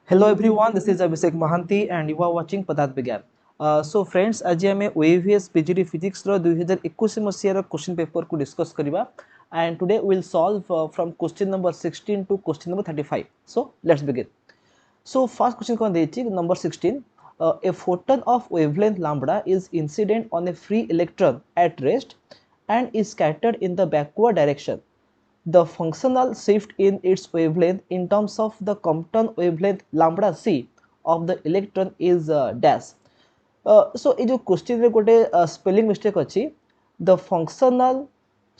Hello everyone, this is Abhishek Mahanti and you are watching Padat Vigyan. So friends, आज आम OAVS PGD Physics रो 2021 मसीहार question paper को discuss करिबा and today we will solve from question number 16 to question number 35. So let's begin. So first question कौन देछि number 16. A photon of wavelength lambda is incident on a free electron at rest and is scattered in the backward direction. The functional shift in its wavelength in terms of the Compton wavelength lambda c of the electron is dash. So ये जो question रे गोटे spelling mistake अच्छी the functional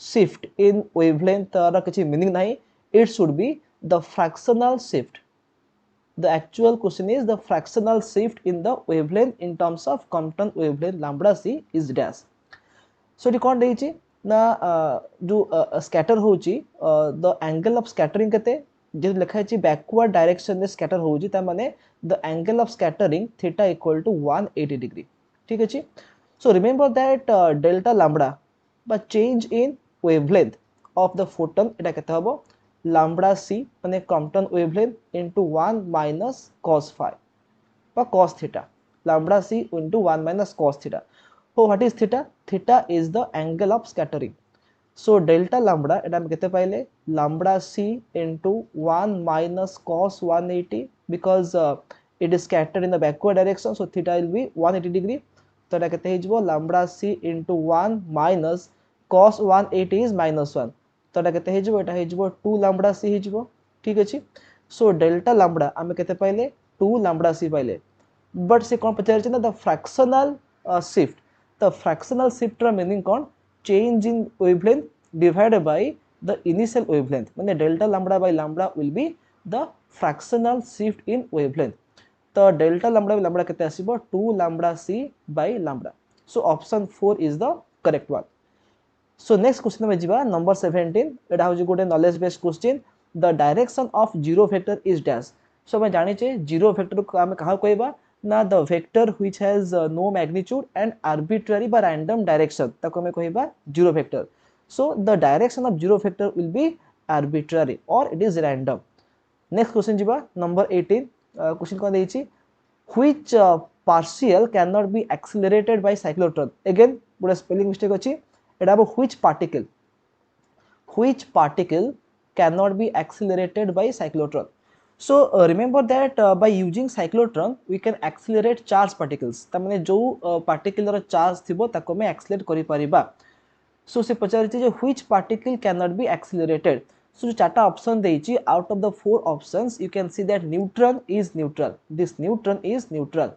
shift in wavelength रा किछि meaning नाही it should be the fractional shift. The actual question is the fractional shift in the wavelength in terms of Compton wavelength lambda c is dash. So ये कौन देछि ना जो scatter होची the angle of scattering केते जे लिखा है backward direction में स्कैटर होची ता माने the angle of scattering theta equal to 180 degree. ठीक अछि. So remember that delta lambda बा change in wavelength of the photon एटा केते हबो लैम्बडा सी माने Compton wavelength into 1 minus cos phi or cos theta. Lambda c into 1 minus cos theta. So what is theta? Theta is the angle of scattering. So delta lambda এটা আমি কেতে পাইলে lambda c into 1 minus cos 180 because it is scattered in the backward direction, so theta will be 180 degree. তো এটা কেতে হইଯିବ lambda c into 1 minus cos 180 is minus 1. তো এটা কেতে হইଯିବ এটা হইଯିବ 2 lambda c হইଯିବ. ঠিক আছে. So delta lambda আমি কেতে পাইলে 2 lambda c पाइले बट से कौन पचार ना the fractional shift. The fractional shift रा मीनिंग कौन change in wavelength divided by the initial wavelength माने delta lambda by lambda will be the fractional shift in wavelength. तो डेल्टा लैम्बडा बाय लैम्बडा केते आसीबो 2 lambda c by lambda. So option 4 is the correct one. So next question में जीवा number 17. एटा हो गोटे knowledge based question. The direction of zero vector is dash. So मैं जानि छे जीरो वेक्टर को हम कहा कहबा ना the vector which has no magnitude and arbitrary बा रैंडम डायरेक्शन ताको हम कहबा zero vector. So the direction of zero vector will be arbitrary और it is random. Next question जीवा नंबर 18. क्वेश्चन कोन देछि which particle can not be accelerated by cyclotron. Again गोटे spelling mistake अछि एटा which particle cannot be accelerated by cyclotron. So remember that by using cyclotron we can accelerate charged particles. तमने जो particular charge थिबो ताको में accelerate करि परिबा. So से पचारिछि जे which particle cannot be accelerated. So जो चारटा ऑप्शन देछि out of the four options you can see that neutron is neutral. This neutron is neutral.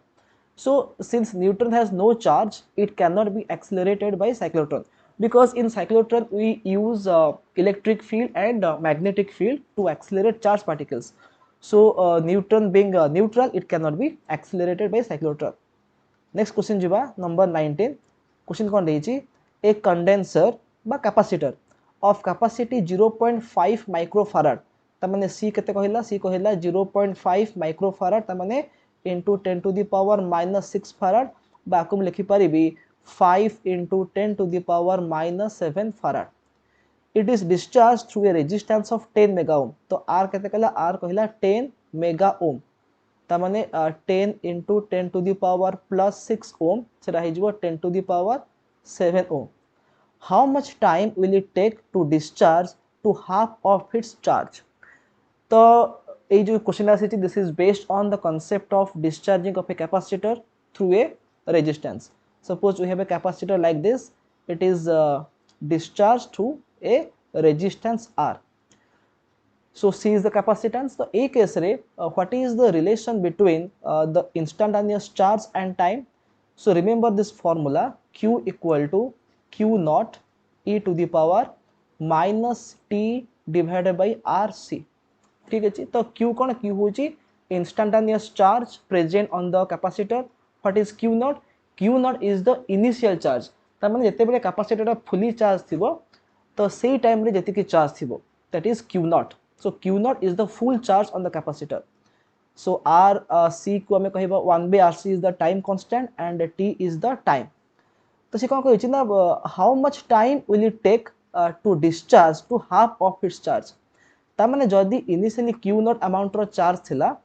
So since neutron has no charge it cannot be accelerated by cyclotron because in cyclotron we use electric field and magnetic field to accelerate charged particles. So neutron being neutral it cannot be accelerated by cyclotron. Next question jiba number 19. Question kon dechi a condenser ba capacitor of capacity 0.5 microfarad tamane c kete कहला c कहला 0.5 microfarad tamane into 10 to the power minus 6 farad बाको में लिखि परिबी 5 into 10 to the power minus 7 farad. It is discharged through a resistance of 10 mega ohm. तो r केते कहला r कहला 10 mega ohm ता माने 10 into 10 to the power plus 6 ohm सेटा हे जिवो 10 to the power 7 ohm. How much time will it take to discharge to half of its charge? तो ये जो क्वेश्चन आसी this is based on the concept of discharging of a capacitor through a resistance. Suppose we have a capacitor like this, it is discharged through a resistance R. So C is the capacitance. So a case रे what is the relation between the instantaneous charge and time? So remember this formula Q equal to Q naught e to the power minus T divided by RC. ठीक है तो Q कौन Q होची instantaneous charge present on the capacitor. What is Q naught? Q naught is the initial charge. ता माने जते बेले capacitor fully charge थिबो तो सेही टाइम रे जति की चार्ज थिबो that is Q naught. So Q naught is the full charge on the capacitor. So R C को हमें कहबा 1 by RC is the time constant and T is the time. तो से कोन कहै ना how much time will it take to discharge to half of its charge. ता माने जदी इनिशियली Q naught अमाउंट रो चार्ज थिला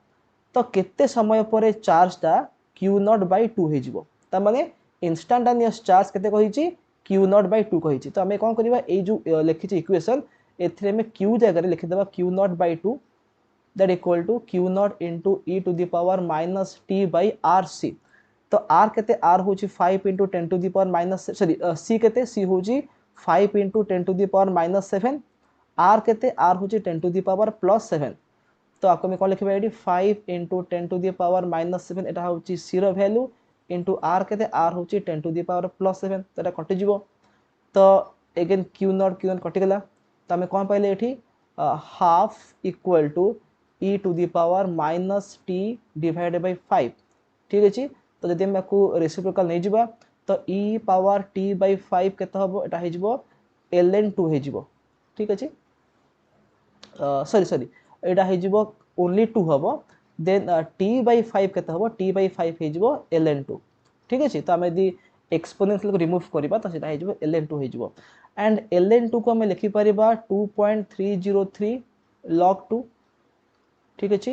तो केते समय पर चार्जटा क्यू नॉट बाय 2 हे जिवो त माने इंस्टेंटेनियस चार्ज केते कहिछि क्यू नॉट बाय 2 कहिछि तो हमें कोन करबा ए जो लिखिछि इक्वेशन एथरे में क्यू जगह रे लिखि देबा Q naught by 2 that equal to q naught into e to the power minus t by rc तो r केते r होची 5 into 10 to the power minus sorry c केते c होची 5 into 10 to the power minus 7 r केते r होची 10 to the power plus 7 तो आपको मैं कोन लिखबा AD 5 into 10 to the power minus 7 एटा होची c रो वैल्यू into r केते r होची 10 to the power plus 7 तो एटा कटि जिवो तो अगेन q नॉट कटि गला तो हमें कोन पाइले एठी half equal to e to the power minus t divided by 5 ठीक अछि तो जदि हम को रेसिप्रोकल नै जिबा तो e power t by 5 केते हबो एटा हे जिवो ln2 हे जिवो ठीक अछि सॉरी एटा हे जिवो ओनली 2 हबो देन t by 5 केते हबो t by 5 हे जिवो ln2 ठीक अछि तो हम यदि एक्सपोनेंशियल को रिमूव करबा तो सेटा हे जिवो ln2 हे जिवो एंड ln2 को हम लिखि परिबा 2.303 log 2 ठीक अछि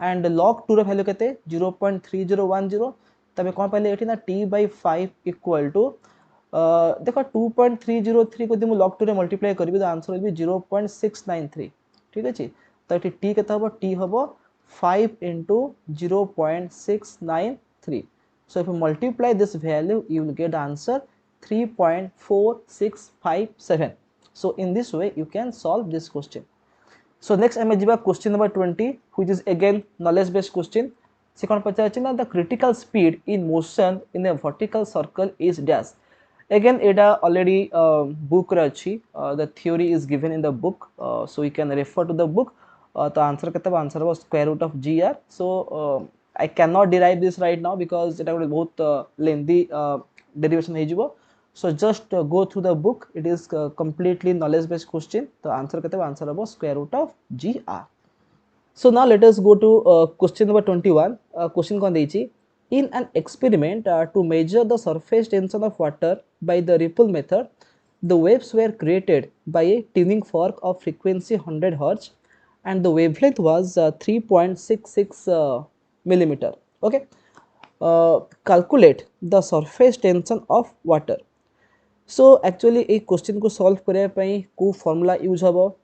एंड log 2 रो वैल्यू केते 0.3010 तबे कोन पहले एठी ना t by 5 इक्वल टू देखो 2.303 को दि मु log 2 रे मल्टीप्लाई करबी तो आंसर विल बी 0.693 ठीक अछि तो एठी t केते हबो t हबो 5 into 0.693 so if you multiply this value you will get answer 3.4657 so in this way you can solve this question. So next I jiba question number 20 which is again knowledge based question. Se kon pacharachi na the critical speed in motion in a vertical circle is dash. Again eta already book ra achi the theory is given in the book so you can refer to the book to answer kete answer was square root of gr so I cannot derive this right now because eta bahut lengthy derivation he jibo. So just go through the book it is completely knowledge based question the answer kete answer about square root of gr. So now let us go to question number 21 question kon deichi in an experiment to measure the surface tension of water by the ripple method the waves were created by a tuning fork of frequency 100 hertz and the wavelength was 3.66 millimeter okay calculate the surface tension of water. So actually A question को solve करने पई को formula use हबो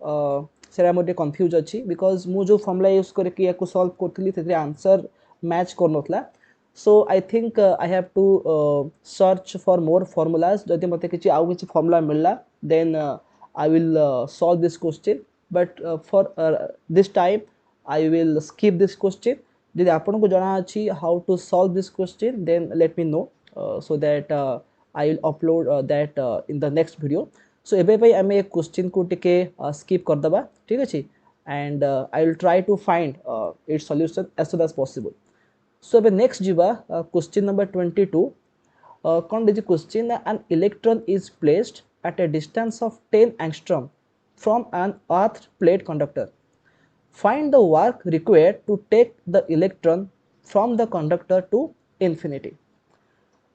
सेरा मोटे confuse अछि because मु जो formula use करे कि याको सॉल्व करथली तेरे आंसर मैच करनथला so I think I have to search for more formulas जदि मते किछि आउ किछि फार्मूला मिलला then I will solve this question but for this time I will skip this question जदि आपन को जाना अछि how to solve this question then let me know so that I will upload that in the next video. So एबे भाई हमें एक question को टिके skip कर दबा ठीक अछि and I will try to find its solution as soon as possible. So एबे next जिबा question number 22 कौन this question an electron is placed at a distance of 10 angstrom from an earth plate conductor. Find the work required to take the electron from the conductor to infinity.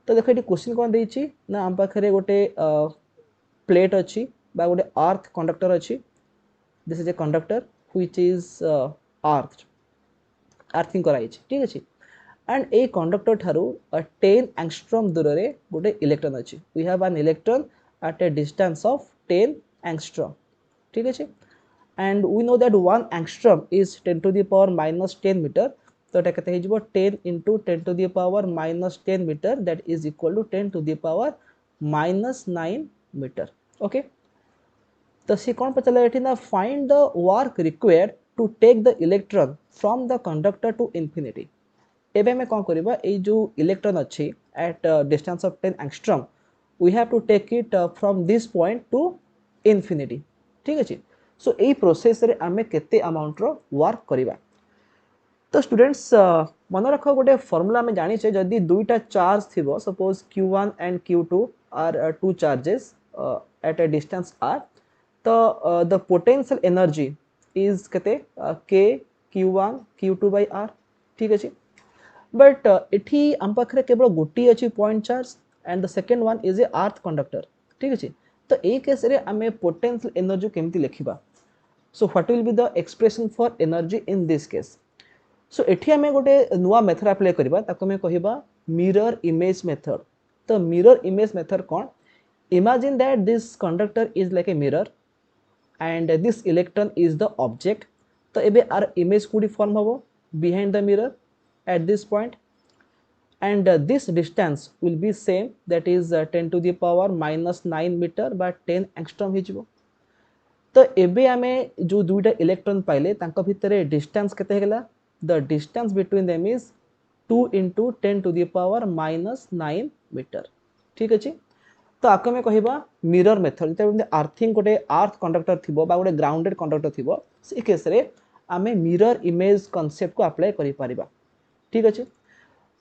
तो देखो ये question कौन देछि ना हम पाखरे गोटे प्लेट अछि बा गोटे अर्थ कंडक्टर अछि this is a conductor which is earthing कराई छी ठीक अछि एंड ए कंडक्टर थारु 10 एंगस्ट्रॉम दूर रे गोटे इलेक्ट्रॉन अछि we have an electron at a distance of 10 angstrom ठीक अछि and we know that 1 angstrom is 10 to the power -10 metre तो एटा केते हिजबो 10 into 10 to the power -10 meter that is equal to 10 to the power -9 meter okay तो सी कोन पचले एठी ना find the work required to take the electron from the conductor to infinity एबे में कोन करबा ए जो इलेक्ट्रॉन अछि at distance of 10 angstrom we have to take it from this point to infinity ठीक अछि सो ए प्रोसेस रे हमें केते अमाउंट रो वर्क करबा तो स्टूडेंट्स मन रख गोटे फॉर्मूला में जानी छे जदी दुईटा चार्ज थिबो suppose q1 and q2 are two charges at a distance r तो द पोटेंशियल एनर्जी इज केते k q1 q2 by r ठीक अछि बट एठी हम पाखरे केवल गोटी अछि point charge and the second one is a earth conductor ठीक अछि तो ए केस रे हमें पोटेंशियल एनर्जी केमति लिखिबा so what will be the expression for energy in this case so एठी आमे गोटे नुआ मेथड अप्लाई करबा ताको हमें कहबा मिरर इमेज मेथड। तो मिरर इमेज मेथड कौन? Imagine that this conductor is like a mirror and this electron is the object। तो एबे आर इमेज कोडी फॉर्म हबो behind the mirror at this point and this distance will be same, that is 10 to the power minus 9 meter by 10 angstrom हिजबो। तो एबे आमे जो दुईटा electron पाइले तांका भितरे डिस्टेंस केते हेगला? The distance between them is 2 into 10 to the power minus 9 meter। ठीक अछि। तो आको में कहबा मिरर मेथड। जते अर्थिंग गोटे अर्थ कंडक्टर थिबो बा गोटे ग्राउंडेड कंडक्टर थिबो से केस रे आमे मिरर इमेज कांसेप्ट को अप्लाई करि परिबा। ठीक अछि।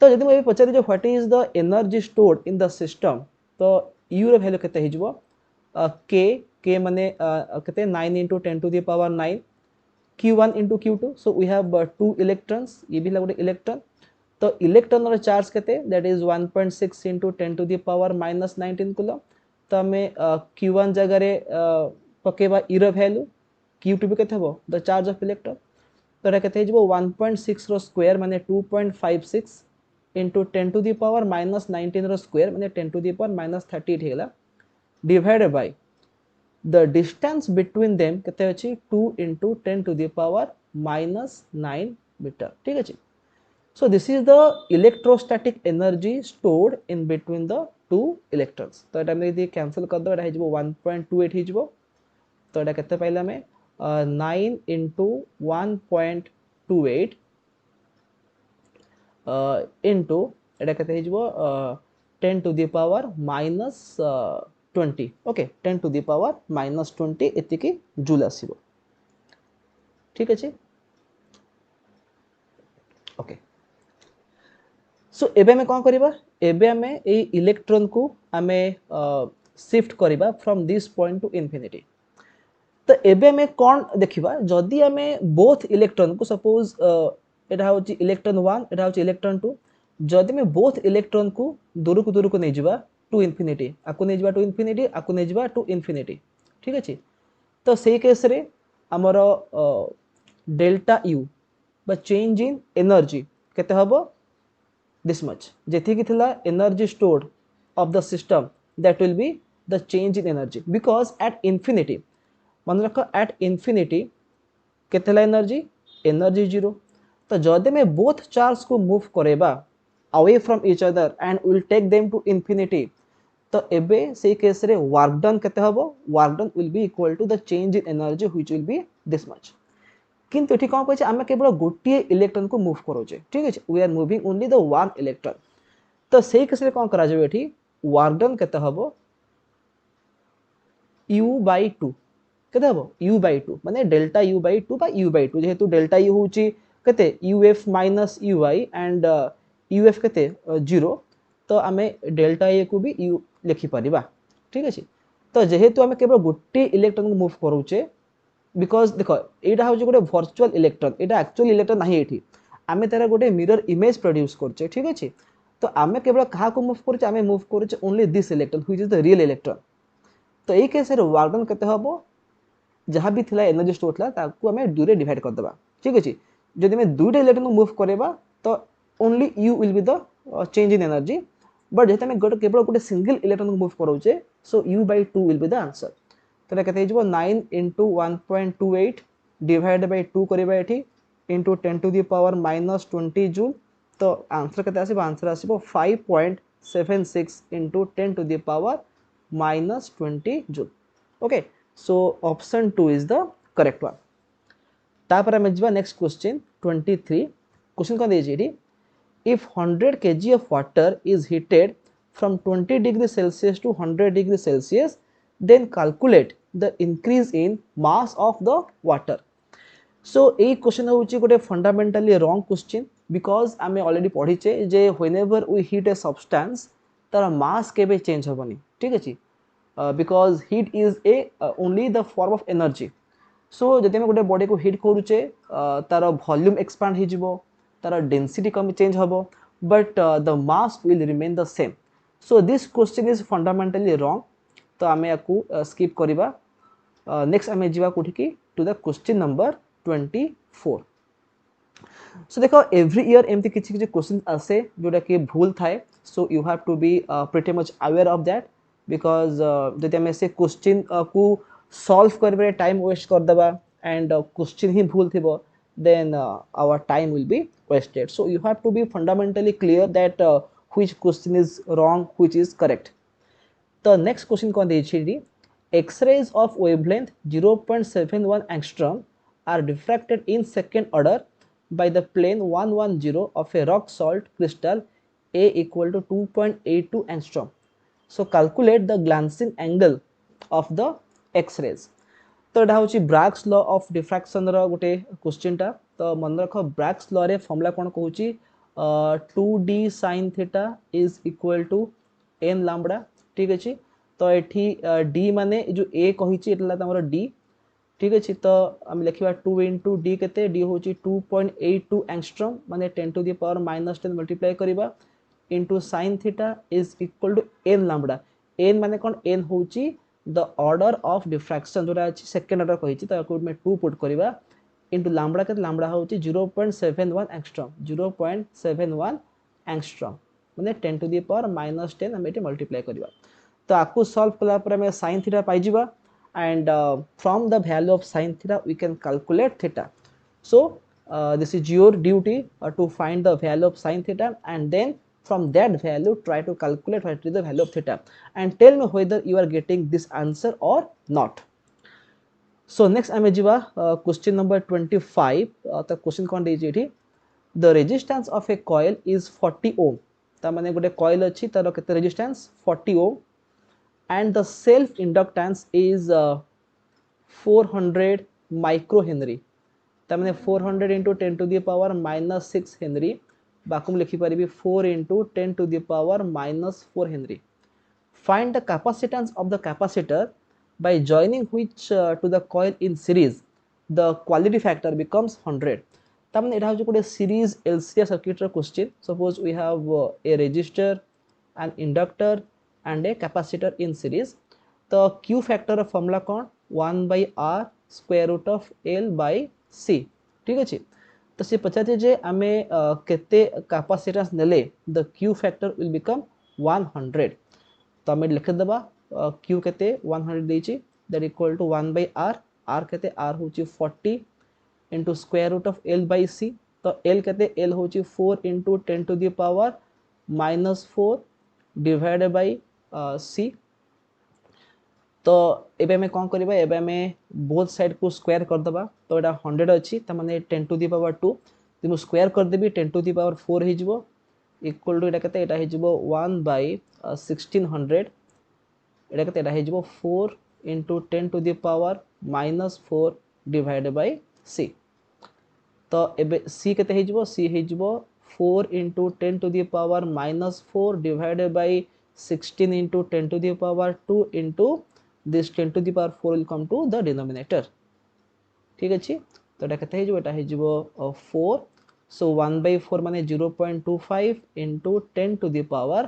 तो जदि मैं पचारि जो what is the energy stored in the system, तो यू रे वैल्यू केते हिजबो? के माने केते 9 into 10 to the power 9 q1 into q2। So we have two electrons, ये भी गोटे इलेक्ट्रॉन। तो इलेक्ट्रॉन रो चार्ज केते? That is 1.6 into 10 to the power minus 19 coulomb. तो हमें q1 जगह रे पकेबा e रो वैल्यू, q2 भी केते हबो? The charge of electron. तो एटा केते हिजबो? 1.6 रो स्क्वायर माने 2.56 into 10 to the power minus 19 रो स्क्वायर माने 10 to the power minus 38 हेगला, divided by the distance between them केते अछि? 2 into 10 to the power minus 9 meter। ठीक अछि। So this is the electrostatic energy stored in between the two electrons। तो एटा में यदि कैंसिल कर दो एटा हिजबो 1.28 हिजबो। तो एटा केते पाइला में 9 into 1.28 into एटा केते हिजबो 10 to the power minus 20। Okay 10 to the power minus 20 एतिकी जूल आसीबो। ठीक अछि। ओके सो एबे में कोन करबा? एबे हमें ए इलेक्ट्रॉन को हमें शिफ्ट करबा from this point two infinity. तो एबे में कोन देखिबा? जदी हमें बोथ इलेक्ट्रॉन को सपोज एटा होची इलेक्ट्रॉन 1 एटा होची इलेक्ट्रॉन 2, जदी में बोथ इलेक्ट्रॉन को दूर को नै जिबा टू इन्फिनिटी, आकु नै जिबा टू इन्फिनिटी, आकु नै जिबा टू इन्फिनिटी। ठीक अछि। तो सेही केस रे हमर डेल्टा यू बा चेंज इन एनर्जी केते हबो? This much. जेथि कि थिला energy stored of the system, that will be the change in energy, because at infinity मन रख एट इन्फिनिटी केतेला एनर्जी? Energy zero. तो जदि में बोथ चार्ज को मूव करेबा away from each other and will take them to infinity, तो एबे से केस रे वर्क डन केते हबो? Work done will be equal to the change in energy which will be this much. किंतु एठी कोन कहै छै? आमे केवल गोटिए इलेक्ट्रॉन को मूव करो छै। ठीक अछि। We are moving only the one electron. तो सेही केस रे कोन करा जेबे? एठी वर्क डन केते हबो? u/2 केते हबो? u/2 माने डेल्टा u/2 बा u/2, जेहेतु डेल्टा u होची केते? uf minus uy and uf केते 0। तो आमे डेल्टा a को भी u लिखि परिबा। ठीक अछि। तो जेहेतु आमे केवल गोटे इलेक्ट्रॉन को मूव करू छे, बिकॉज देखो एटा हो गोटे वर्चुअल इलेक्ट्रॉन, एटा एक्चुअल इलेक्ट्रॉन नाही एठी, आमे तारा गोटे मिरर इमेज प्रोड्यूस करछे। ठीक अछि। तो आमे केवल कहा को मूव करछे? आमे मूव करछे only this electron which is the real electron. तो एई केस रे वर्क डन केते हबो? जहाँ भी थिला एनर्जी स्टोर थिला ताकू हमें 2 रे डिवाइड कर देबा। ठीक अछि। जदि में 2 टा इलेक्ट्रॉन को मूव करेबा तो only u will be the change in energy, but जेते में केवल गोटे सिंगल इलेक्ट्रॉन को मूव करोचे, so u/2 will be the answer. तो केते हिजबो? 9 into 1.28 डिवाइड बाय 2 करबा एठी into 10 to the power minus 20 joule. तो आंसर केते आसीबो? आंसर आसीबो 5.76 into 10 to the power minus 20 joule. Okay so option 2 is the correct one. तापर हम जिबा नेक्स्ट क्वेश्चन 23। क्वेश्चन कोन देछि एठी? If 100 kg of water is heated from 20 degree Celsius to 100 degree Celsius, then calculate the increase in mass of the water। So ए question होची गोटे fundamentally wrong question, because आमे ऑलरेडी पढिचे जे whenever we heat a substance तार mass केबे चेंज होबनी। ठीक अछि। Because heat is a only the form of energy. So जदि हम गोटे बॉडी को हीट करूचे तार वॉल्यूम एक्सपांड हो जिवो, तार डेंसिटी कम चेंज होबो, but the mass will remain the same. So this question is fundamentally wrong. तो आमे याकू स्किप करिबा। नेक्स्ट आमे जिबा कोठी की टू द क्वेश्चन नंबर 24। सो देखो एवरी ईयर एमती किसी किसी क्वेश्चन आसे जोटा कि भूल थाए so you have to be pretty much aware of that because जदि आम से क्वेश्चन को सॉल्व कर टाइम वेस्ट करदे एंड क्वेश्चन ही भूल थी then our time will be wasted. So you have to be fundamentally clear that which question is wrong, which is correct. The next question कौन देछि X-rays of wavelength 0.71 angstrom are diffracted in second order by the plane 110 of a rock salt crystal A equal to 2.82 angstrom. So calculate the glancing angle of the X-rays. तो यहाँ हूँ ब्राग्स law of diffraction गोटे question टा तो मन रख ब्राग्स law रे formula कौन कहूँ 2d sin theta is equal to n lambda ठीक अच्छे तो ये d माने जो a कही d ठीक अच्छे तो आम लिखा 2 इंटू d के d हूँ 2.82 एंगस्ट्रॉम माने 10 टू द पावर -10 मल्टीप्लाई करवा into sin theta is equal to n lambda n माने कौन n हूँ the order of diffraction जोटा अच्छी सेकेंड ऑर्डर कही तो मैं 2 पुट करवा इंटू लैम्बडा के लैम्बडा हूँ 0.71 एंगस्ट्रॉम 0.71 एंगस्ट्रॉम माने 10 टू द पावर -10 आम ये मल्टीप्लाई करवा तो आपको सॉल्व कला पर हमें sin थीटा पाइबा and from the value of sin theta we can calculate theta so this is your duty to find the value of sin theta and then from that value try to calculate what is the value of theta and tell me whether you are getting this answer or not. So next ame jiba question number 25 the question kon deji ethi the resistance of a coil is 40 ohm ta mane gote coil achi tar kete resistance 40 ohm and the self inductance is 400 micro henry ta mane 400 into 10 to the power -6 henry Baku लिखि पारि 4 into 10 to the power -4 henry. Find the capacitance of the capacitor by joining which to the coil in series. The quality factor becomes 100. तामने एटा होचे कोटे series LCR circuit row question. Suppose we have a resistor, an inductor and a capacitor in series. The Q factor of formula कौन 1 by R square root of L by C. ठीक अछि तो सी पचारे जे आमे केते capacitance नेले the Q factor will become 100 तो आमे लिख देबा क्यू केते 100 देछि that equal to 1 by R R केते आर होची 40 into square root of L by C तो एल केते एल होची 4 into 10 to the power -4 divided by C तो एबे हमें कौन करबा एबे हमें बोथ साइड को स्क्वायर कर दबा तो एटा 100 अछि त माने 10 टू द पावर 2 दिनु स्क्वायर कर देबी 10 टू द पावर 4 हे जिवो इक्वल टू एटा कते एटा हे जिवो 1 बाय 1600 एटा कते एटा हे जिवो 4 into 10 to the power -4 divided bye c तो एबे c केते हे जिवो c हे जिवो 4 into 10 to the power -4 divided by 16 into 10 to the power 2 into this 10 to the power 4 will come to the denominator ठीक अछि तो एटा केते हे जिवो एटा हे जिवो 4 so 1 by 4 माने 0.25 into 10 to the power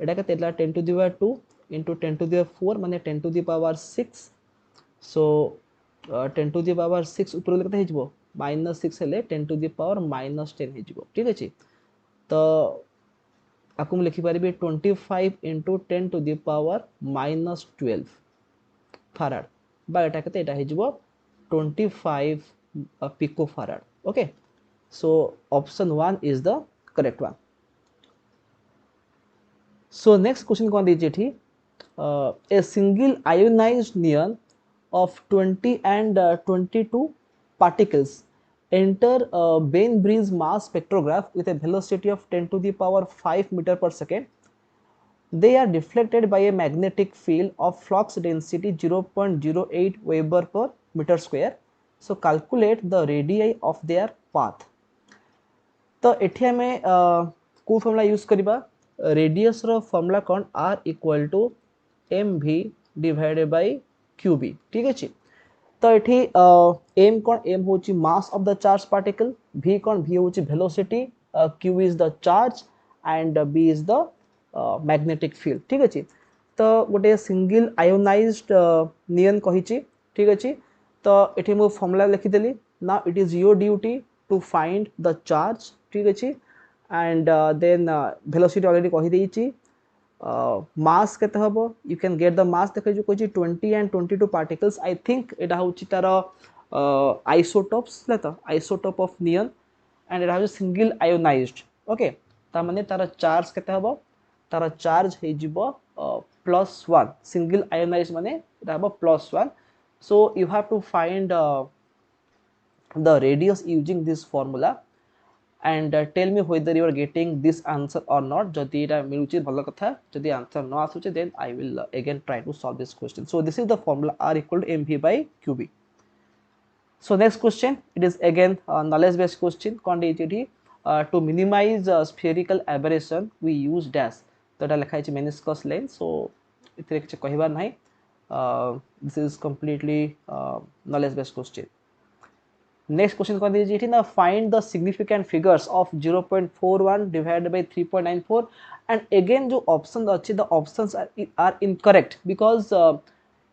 एटा केते एला 10 to the power 2 into 10 to the power 4 माने 10 to the power 6 so 10 to the power 6 ऊपर केते हे जिवो -6 हेले 10 to the power -10 हे जिवो ठीक अछि तो आपको मैं लिखि पारिबे 25 into 10 to the power -12 farad बा एटा केते एटा हे जिवो 25 picofarad okay so option 1 is the correct one. So next question कौन दीजिए थी a single ionized neon of 20 and 22 particles enter Bain Bridge mass spectrograph with a velocity of 10 to the power 5 meter per second. They are deflected by a magnetic field of flux density 0.08 Weber per meter square. So calculate the radii of their path. तो एठी हमें को formula use करबा radius रो formula कोन r equal to mv divided by qb ठीक अछि तो एठी m कोन m होची mass of the charge particle v कोन v होची velocity q is the charge and b is the magnetic field ठीक अछि तो गोटे सिंगल आयोनाइज्ड नियन कहिछि ठीक अछि तो एठी मो फॉर्मूला लिखि देली now it is your duty to find the charge ठीक अछि and then velocity already कहि देछि mass केते हबो you can get the mass देखै जो कोछि 20 and 22 particles I think एटा होछि तार isotopes लेता isotope of neon and एटा होछि single ionized okay ता माने तार चार्ज केते हबो तार चार्ज हे जिवो +1 single ionized माने एटा हबो +1 so you have to find the radius using this formula and tell me whether you are getting this answer or not jodi eta miluchi bhalo katha jodi answer no asuche then I will again try to solve this question so this is the formula R equal to mv by qb so next question it is again knowledge based question kon deiti to minimize spherical aberration we use dash to eta lekha ichi meniscus length so itire kichi kahibar nahi this is completely knowledge based question next question kon deji ethi na find the significant figures of 0.41 divided by 3.94 and again jo option achi the options are incorrect because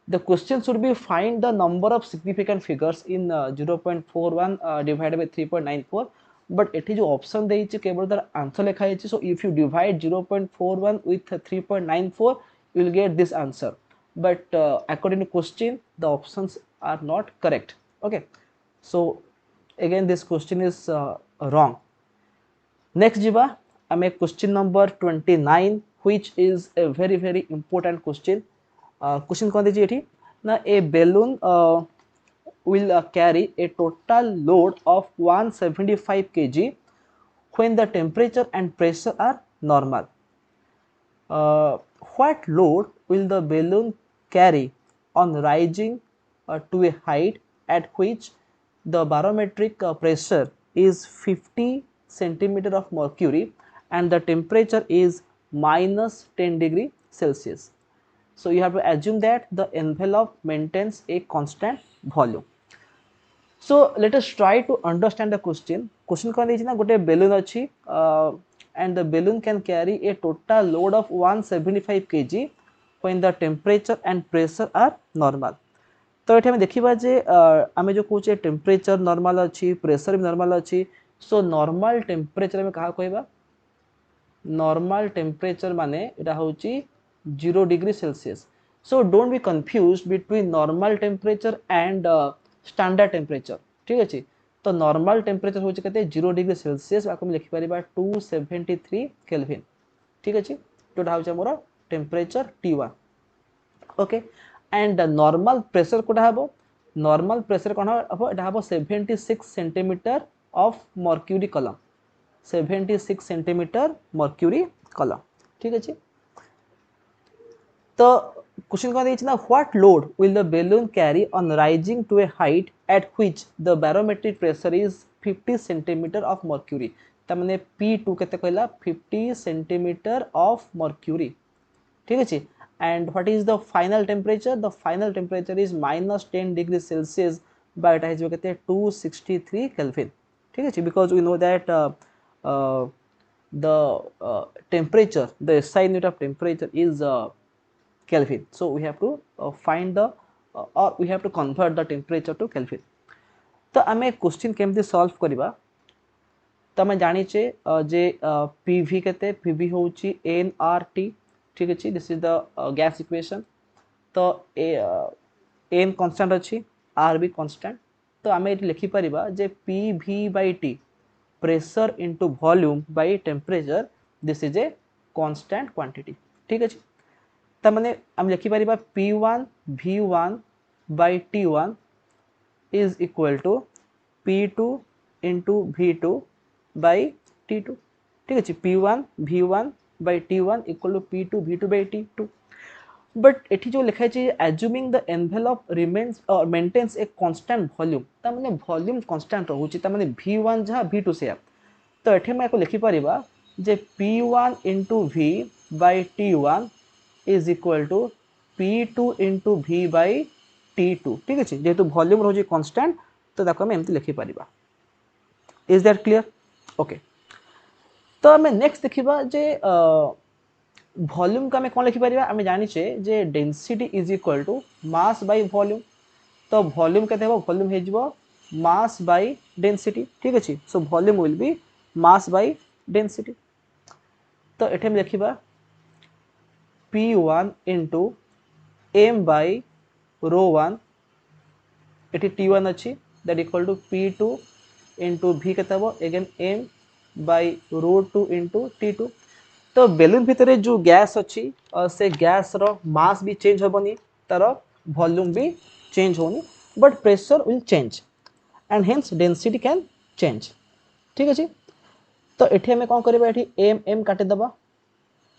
the question should be find the number of significant figures in 0.41 divided by 3.94 but ethi jo option deichi kebol dar answer lekha ichi so if you divide 0.41 with 3.94 you will get this answer but according to question the options are not correct okay so again this question is wrong next jiba ame question number 29 which is a very important question question kon deji ethi na a balloon will carry a total load of 175 kg when the temperature and pressure are normal what load will the balloon carry on rising to a height at which the barometric pressure is 50 centimeter of mercury and the temperature is minus 10 degree Celsius. So you have to assume that the envelope maintains a constant volume. So let us try to understand the question. Question kon dechi na gote balloon achi and the balloon can carry a total load of 175 kg when the temperature and pressure are normal. तो ये देखा जे आम जो कहे temperature normal अच्छी pressure भी normal अच्छी so normal temperature आम क्या कहवा नॉर्मल टेम्परेचर माने एटा होची 0 degree Celsius so don't be confused between normal temperature and standard temperature ठीक अच्छे तो नॉर्मल टेम्परेचर होची केते 0 डिग्री सेल्सियस आको लिखि परिबा 273 केल्विन ठीक अच्छे जोटा होची हमर temperature T1 okay and the normal pressure कोटा हबो normal pressure कोन हबो एटा हबो 76 centimeter of mercury column 76 centimeter mercury column ठीक अछि तो क्वेश्चन कोन देछि ना what load will the balloon carry on rising to a height at which the barometric pressure is 50 centimeter of mercury त माने P2 केते कहला 50 centimeter of mercury ठीक अछि and what is the final temperature the final temperature is minus 10 degrees Celsius by it is 263 Kelvin ठीक है because we know that the temperature the SI unit of temperature is Kelvin so we have to find the or we have to convert the temperature to Kelvin तो आमे question केमती solve करबा तो आमे जानि छे जे PV केते PV होची nRT ठीक अच्छे this is the gas equation तो एन कांस्टेंट अच्छी आर भी कांस्टेंट तो आम ये लिखि परिबा जे P V by T pressure into volume by temperature this is a constant quantity ठीक अच्छे तो माने आम लिखि परिबा P1 V1 by T1 is equal to P2 into V2 by T2 ठीक अच्छे P1 V1 by T1 equal to P2 V2 by T2 but एठी जो लिखा है assuming the envelope remains or maintains a constant volume ता माने volume constant रहउची ता माने V1 जहा V2 से तो एठी मैं को लिखि परिबा जे P1 V by T1 is equal to P2 V by T2 ठीक अछि जेतु वॉल्यूम रहउची कांस्टेंट तो ताको हम एमती लिखि परिबा इज दैट क्लियर ओके तो आम नेक्स्ट देखा जे वॉल्यूम को आम कौन लिखिपर आम जाने जे density is equal to mass by volume तो वॉल्यूम केते हो वॉल्यूम हे जिवो mass by density ठीक अच्छे so volume will be mass by density तो एठे हम देखिबा P1 into m by rho 1 एठी T1 अच्छी that equal to P2 into V केते हबो again m by rho 2 into T2 तो बेलून भितर जो गैस अच्छी से गैस रो मास भी चेंज होबनी तार वॉल्यूम भी चेंज होनी but pressure will change and hence density can change ठीक अच्छे तो एठी हमें कौन करबा एठी एम एम काटे दबा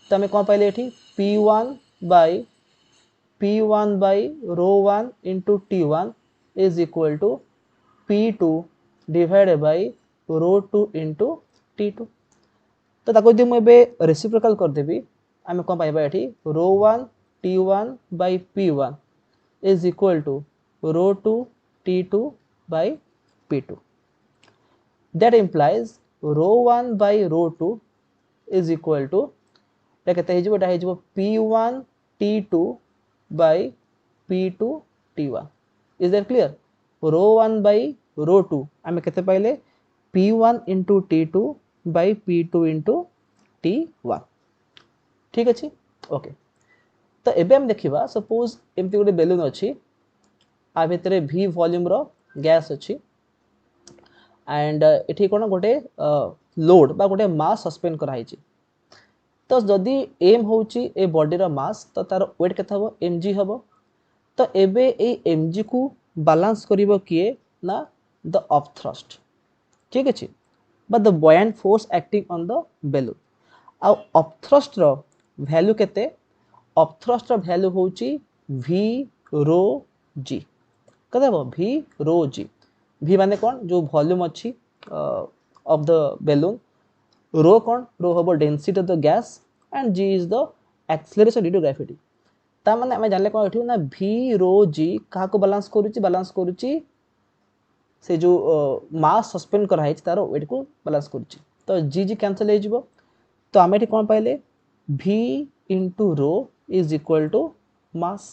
तो हमें कौन पाइले एठी P1 by rho 1 into T1 is equal to P2 divided by rho 2 into T2 तो ताको यदि मुझे रेसिप्रोकल कर देबी आमे कौन पाइबा एठी rho 1 T1 by P1 is equal to rho 2 T2 by P2 that implies rho 1 by rho 2 is equal to P1 T2 by P2 T1 is that clear rho 1 by rho 2 आमे केते पाइले P1 into T2 by P2 into T1 ठीक अछि okay तो एबे हम देखिबा suppose एमती गोटे बेलून अछि आ भितरे V वॉल्यूम रो गैस अछि एंड एठी कोन गोटे लोड बा गोटे मास सस्पेंड कराई छी तो जदि m होउची ए बॉडी रो मास तो तार वेट केते हबो mg हबो तो एबे ए mg को बैलेंस करिवो किए ना द अपथ्रस्ट ठीक अछि but the buoyant force acting on the balloon आ अपथ्रस्ट रो वैल्यू केते अपथ्रस्ट रो वैल्यू होउची v rho g कते हबो v rho g v माने कोन जो वॉल्यूम अछि ऑफ द बेलून rho कौन rho हबो density of the gas and g is the acceleration due to gravity ता माने हमें जानले कोन एठी ना v rho g का को बैलेंस करूची से जो मास सस्पेंड करा है तार वेट को बैलेंस करूची तो g g कैंसिल हो जिवो तो हमें एठी कोन पाइले v into rho is equal to mass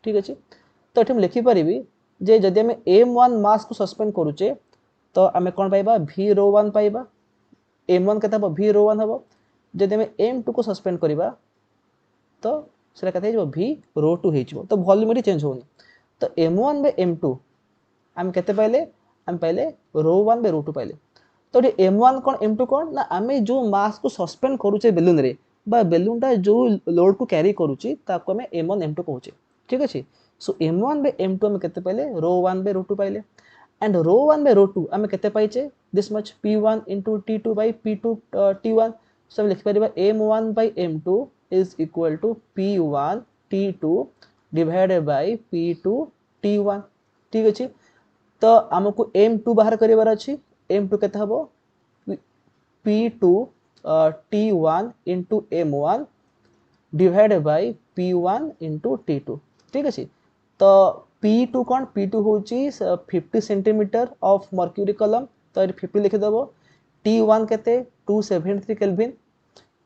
ठीक अछि तो एठी हम लिखि परिबी जे जदि हमें m1 मास को सस्पेंड करूचे तो हमें कोन पाइबा v rho 1 पाइबा m1 केते हबो v rho 1 हबो जदि हमें m2 को सस्पेंड करिबा तो सेटा केते हिजबो v rho 2 हिजबो तो वॉल्यूम एटी चेंज होनी तो m1 by m2 हम केते पाइले हम पाइले rho 1 by rho 2 पाइले तो m1 कोन m2 कोन ना हमें जो मास को सस्पेंड करूचे बेलून रे बा बेलूनटा जो लोड को कैरी करूची ताको हमें m1 m2 कहूचे ठीक अछि सो m1 by m2 हम केते पाइले rho 1 by rho 2 पाइले and rho 1 by rho 2 हमें केते पाइचे this much p1 into t2 by p2 t1 so हम लिख परिबा m1 by m2 is equal to p1 t2 divided by p2 t1 ठीक अछि तो हमको m2 बाहर करिवार अछि m2 केते हबो p2 t1 into m1 divided by p1 into t2 ठीक अछि तो P2 कौन P2 होची 50 सेंटीमीटर ऑफ मर्क्यूरी कॉलम तो 50 लिख देबो T1 केते 273 केल्विन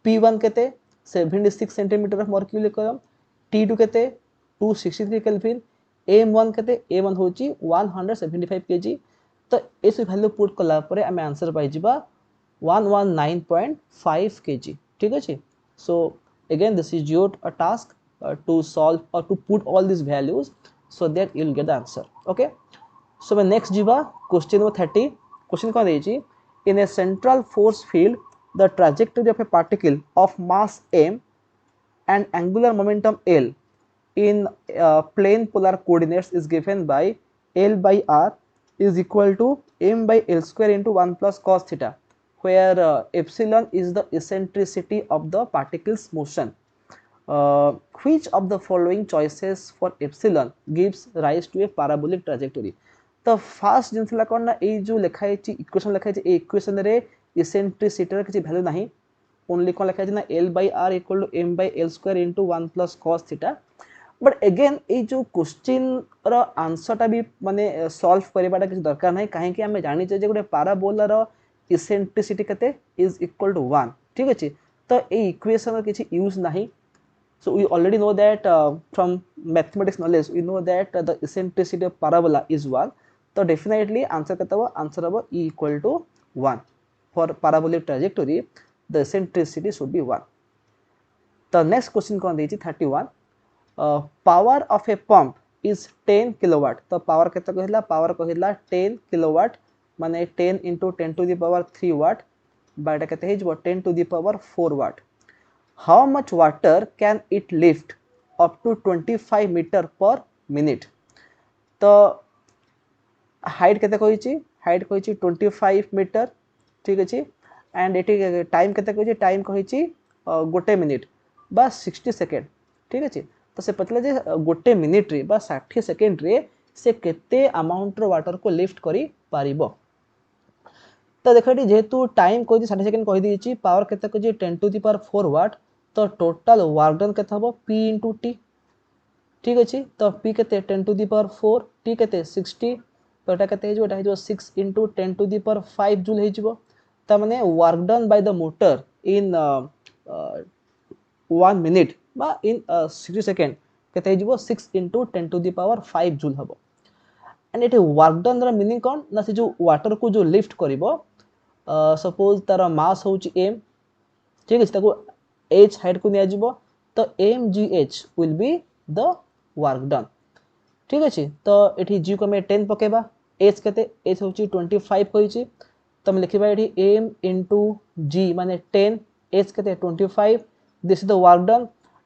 P1 केते 76 centimetre of mercury column T2 केते 263 केल्विन M1 केते M1 होची 175 केजी तो एस वैल्यू पुट कला परे हम आंसर पाइ जिबा 119.5 केजी ठीक अछि सो again this is your task to solve or to put all these values so that you'll get the answer okay so my next jiva question number 30 question kon deji in a central force field the trajectory of a particle of mass m and angular momentum l in plane polar coordinates is given by l by r is equal to m by l square into 1 plus cos theta where epsilon is the eccentricity of the particle's motion which of the following choices for epsilon gives rise to a parabolic trajectory तो first जिनसला कोन ना ए जो लिखाई छि equation लिखाई छि ए equation रे eccentricity रे किछि वैल्यू नाही ओनली कोन लिखाई छि ना l by r equal to m by l square into 1 plus cos theta but again ए जो क्वेश्चन रो आंसर टा भी माने सॉल्व करबाटा किछि दरकार नाही काहे कि हमें जानि जे गुटे पैराबोला रो इसेंट्रिसिटी केते इज इक्वल टू 1 ठीक अछि तो ए इक्वेशन रो किछि यूज नाही So we already know that from mathematics knowledge we know that the eccentricity of parabola is 1 तो डेफिनेटली आंसर केते हो आंसर हो E equal to 1 for parabolic trajectory the eccentricity should be 1. तो next question कौन देछि 31 power of a pump is 10 kilowatt तो power केते कहला पावर कहला 10 किलोवाट माने 10 into 10 to the power 3 watt बाटा केते हे जबो 10 to the power 4 watt. How much water can it lift up to 25 meter per minute? तो हाइट केते कहिछि हाइट कहिछि 25 मीटर ठीक अछि एंड एटी टाइम केते कहिछि टाइम कहिछि गोटे मिनिट बा 60 सेकेंड ठीक अछि तो से पतला जे गोटे मिनिट रे बा 60 सेकेंड रे से केते अमाउंट रो वाटर को लिफ्ट करी पारिबो. तो देखो जेहेतु टाइम कहि 60 सेकेंड कहि दिछि पावर केते कहि 10 टू द पावर 4 वाट तो टोटल वर्क डन केते हबो P into T ठीक अछि तो P केते 10 टू द पावर 4 T केते 60 तो एटा केते हेजो एटा हेजो 6 into 10 to the power 5 joule हेजिवो त माने work done by the motor in 1 minute बा इन 60 सेकेंड केते हेजिवो 6 into 10 to the power 5 joule हबो. एंड एटे वर्क डन रा मीनिंग कोन ना से जो वाटर को जो लिफ्ट करिवो सपोज तार मास होची m ठीक अछि ताको h हाइट को निया जिवो तो mgh will be the work done ठीक अछि तो एठी g को में 10 पकेबा h केते h होची 25 कहिछि तो हम लिखिबा एठी m into g माने 10 h केते 25 this is the work done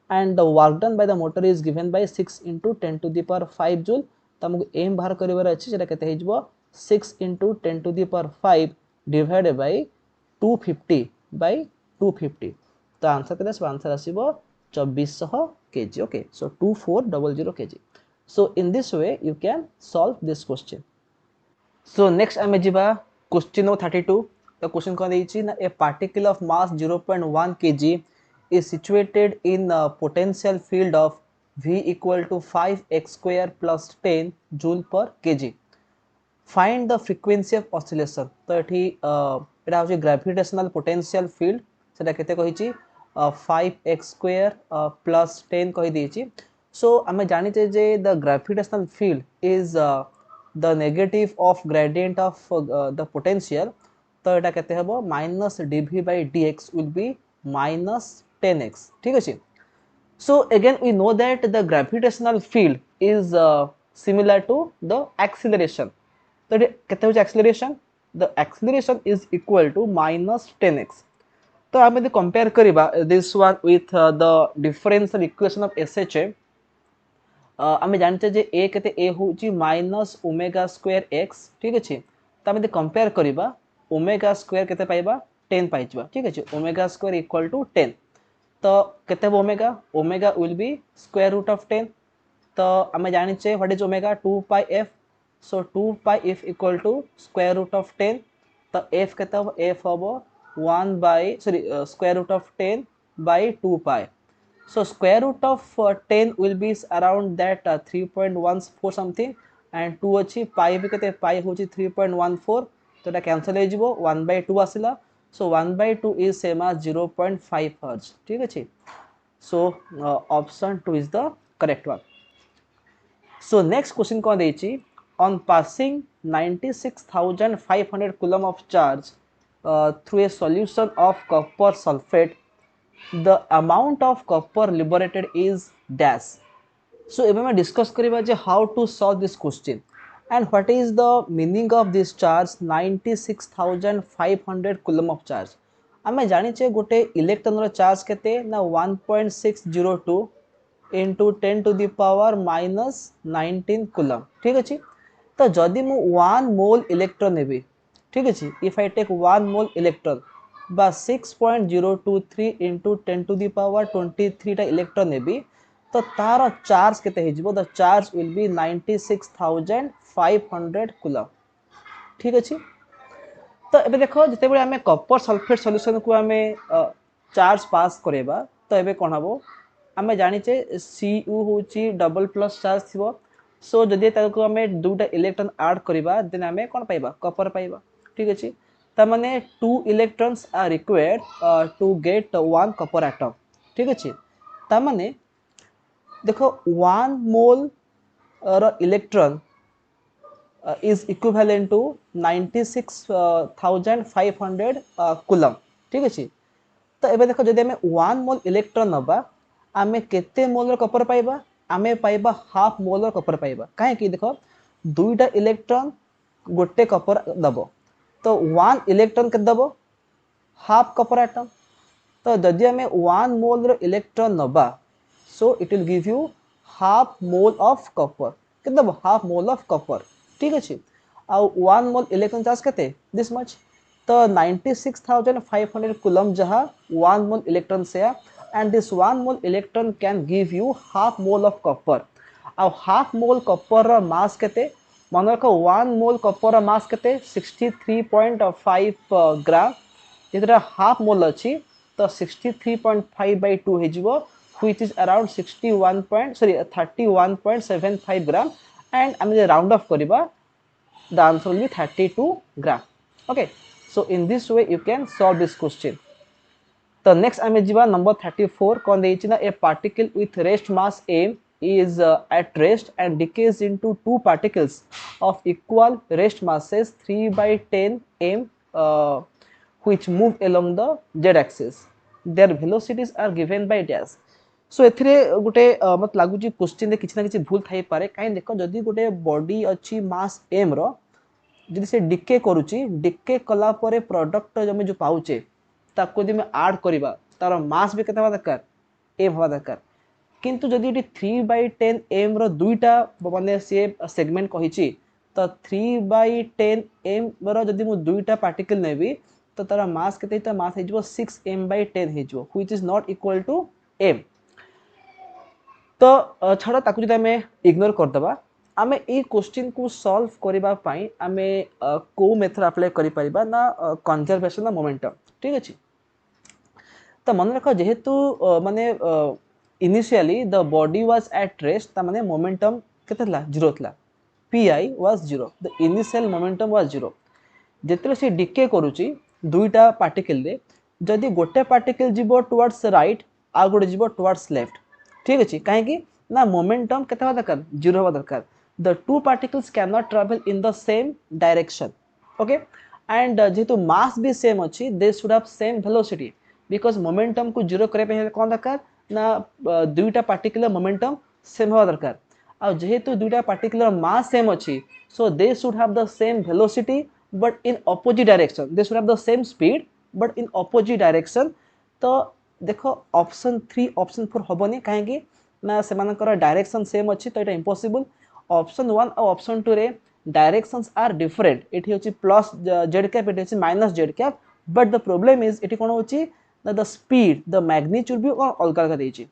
and the work done by the motor is given by 6 into 10 to the power 5 joule तो हमको m बाहर करिवार अछि जेटा केते हेजबो 6 into 10 to the power 5 divided by 250 by 250 तो answer केते सब answer आसीबो 2400 kg okay so 2400 kg. So in this way you can solve this question. So next आमे जिबा question number 32 the question कोन देछि ना a particle of mass 0.1 kg is situated in a potential field of V equal to 5x square plus 10 joule per kg. Find the frequency of oscillation. तो एठी एटा होछि gravitational potential field सेटा केते कहिछि 5x square plus 10 कहि दिछि. So आमे जानिते जे the gravitational field is the negative of gradient of the potential तो एटा केते हबो minus dv by dx will be minus 10x ठीक अछि. So again we know that the gravitational field is similar to the acceleration. So केते होछि acceleration the acceleration is equal to minus 10x. तो आमे यदि कंपेयर करिबा this one with the differential equation of SHA आमे जानते जे a केते a होची माइनस ओमेगा स्क्वायर x ठीक अछि त आमे कंपेयर करिबा ओमेगा स्क्वायर केते पाइबा 10 पाइजबा ठीक अछि ओमेगा स्क्वायर इक्वल टू 10 तो केते omega omega will be square root of 10 तो आमे जानि छे what is omega 2 pi f so 2 pi f equal to square root of 10 तो f केते f होबो 1 by sorry square root of 10 by 2 pi. So square root of 10 will be around that 3.14 something and 2 अच्छी pi भी कहते pi होची 3.14 तो এটা cancel हो जिवो 1 by 2 आसिला so 1 by 2 is same as 0.5 hertz ठीक अछि. So option 2 is the correct one. So next question कोन देछि on passing 96,500 coulomb of charge through a solution of copper sulfate the amount of copper liberated is dash. So एबे मैं discuss करिबा जे how to solve this question and what is the meaning of this charge 96,500 coulomb of charge. आमे जानि छे गोटे electron रो charge केते ना 1.602 into 10 to the power minus 19 coulomb ठीक अछि. तो जदि मु 1 mole इलेक्ट्रॉन नेबी ठीक अछि if I take 1 mole electron बा 6.023 into 10 to the power 23 टा इलेक्ट्रॉन नेबी तो तार चार्ज केते हेजिवो the charge will be 96,500 coulomb ठीक अछि. तो एबे देखो जते बेले हमें कॉपर सल्फेट सॉल्यूशन को हमें चार्ज पास करेबा तो एबे कोन हबो हमें जानि छे Cu होची डबल प्लस चार्ज थिबो सो जदि ताको हमें दुटा इलेक्ट्रॉन ऐड करिबा देन हमें कोन पाइबा कॉपर पाइबा ठीक अछि. त माने 2 electrons are required to get 1 copper atom ठीक अछि. त माने देखो 1 मोल रो electron is equivalent to 96,500 coulomb ठीक अछि तो एबे देखो जदि हमें 1 मोल इलेक्ट्रॉन नबा आमे केते मोल कपर पाइबा आमे पाइबा हाफ मोल कपर पाइबा काहे कि देखो दुईटा इलेक्ट्रॉन गोटे कपर दबो तो 1 इलेक्ट्रॉन के दबो हाफ कपर एटम तो जदि हमें 1 मोल रो इलेक्ट्रॉन नबा so it will give you half mole of copper के दबो हाफ मोल ऑफ कपर ठीक अछि आ 1 मोल इलेक्ट्रॉन चार्ज केते दिस मच तो 96,500 coulomb जहाँ 1 mole electron से and this 1 mole electron can give you half mole of copper अब half mole copper रा mass केते मन रखो 1 mole copper रा mass केते 63.5 ग्राम जेतरा half mole अछि तो 63.5 by 2 हे जिवो which is around 31.75 gram and आमे राउंड ऑफ करिबा the answer will be 32 gram okay so in this way you can solve this question the next आमे जिबा number 34 कोन देछि ना a particle with rest mass m is at rest and decays into two particles of equal rest masses 3 by 10 m which move along the z axis their velocities are given by dash सो एथिरे गोटे मत लागु जी question रे किछि ना किछि भूल Thai पारे काई देखो जदी गोटे बॉडी अछि मास m रो जदि से डिके करूची डिके कला परे प्रोडक्ट जमे जो पाउचे ताको जदि में ऐड करिबा तार मास भी केते हवा दरकार m हवा दरकार किंतु जदि एटी 3 by 10 m रो दुईटा माने से सेगमेंट कहिची तो 3 by 10 m रो जदि मु दुईटा पार्टिकल नेबी तो तार मास केते त मास हे जबो 6 m by 10 हे जबो which is not equal to m तो छाड़ ताकू जदि हमें इग्नोर कर दबा आमे ए क्वेश्चन को सॉल्व करिबा पई आमे को मेथड अप्लाई करि परिबा ना कंजर्वेशन ऑफ मोमेंटम ठीक अछि तो मन रखो जेहेतु माने initially the body was at rest ता माने मोमेंटम केते थला जीरो थला pi was zero the initial momentum was zero जेतरे से डिके करूची दुईटा पार्टिकल रे जदी गोटे पार्टिकल जीवो टुवर्ड्स राइट आ गोटे जीवो टुवर्ड्स लेफ्ट ठीक अछि काहे कि ना मोमेंटम केते हवा दरकार जीरो हवा दरकार the two particles cannot travel in the same direction okay and जेहेतु mass भी same अछि they should have same velocity because momentum को जीरो करे पे कोन दरकार ना दुईटा पार्टिकुलर मोमेंटम सेम हवा दरकार आ जेहेतु दुईटा पार्टिकुलर मास सेम अछि so they should have the same velocity but in opposite direction they should have the same speed but in opposite direction तो देखो ऑप्शन 3 ऑप्शन 4 होबनी काहे कि ना सेमानकर डायरेक्शन सेम अछि तो एटा इम्पॉसिबल ऑप्शन 1 और ऑप्शन 2 रे डायरेक्शंस आर डिफरेंट एठी होची प्लस z कैप एठी होची minus z cap but the problem is एठी कोन होची द स्पीड द मैग्नीट्यूड भी अलग अलग देछि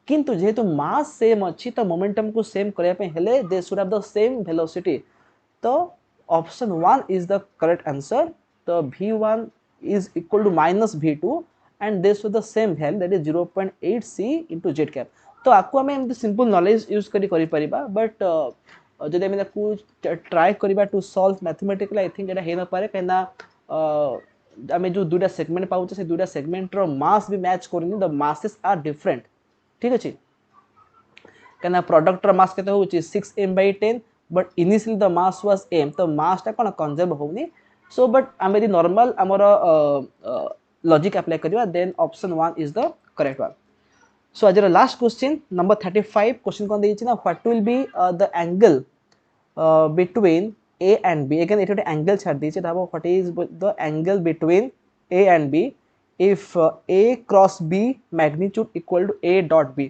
किंतु जेहेतु मास सेम अछि तो मोमेंटम को सेम करे पे हेले they should have the same velocity तो option 1 is the correct answer तो v1 is equal to minus v2 and this with the same value that is 0.8 c into z cap तो आपको हमें एमती सिंपल नॉलेज यूज करी परिबा but जदि हमें को ट्राई करिबा to solve mathematically I think एटा हे न पारे कना हमें जो दुटा सेगमेंट पाउछ से दुटा सेगमेंट रो मास भी मैच करनी द मासेस आर डिफरेंट ठीक अछि कना प्रोडक्ट रो मास केते होची 6m by 10 but initially the mass was m तो मास ता कोन कंजर्व होनी सो बट हमें नॉर्मल हमर लॉजिक अप्लाई करिवा then option 1 is the correct one So as your last question number 35 question kon deyichi na what will be the angle between A and B again it angle chhad deyichi tabo what is the angle between A and B if A cross B magnitude equal to A dot B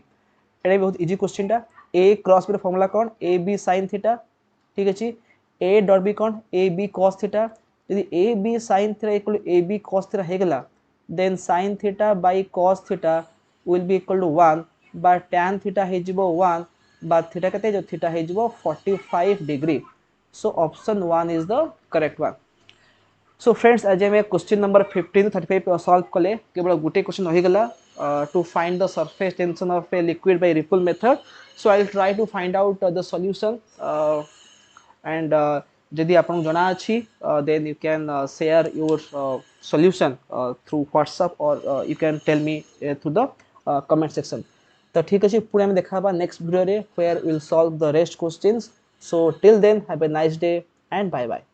एटा बहुत easy question टा A cross B ର formula कोन AB sin theta ठीक अछि A dot B कोन AB cos theta यदि AB sin theta equal to AB cos theta हे गेला then sin theta by cos theta will be equal to 1 but tan theta हे जिवो 1 but theta कते जो theta हे जिवो 45 degree so option 1 is the correct one so friends आज हम क्वेश्चन नंबर 15 to 35 सॉल्व कले केवल गुटे क्वेश्चन रहि गेला to find the surface tension of a liquid by ripple method so I will try to find out the solution and जदि आपन जना अछि then you can share your solution through WhatsApp or you can tell me through the comment section तो ठीक अछि पुणे में देखा बा नेक्स्ट वीडियो रे where we will solve the rest questions so till then have a nice day and bye bye.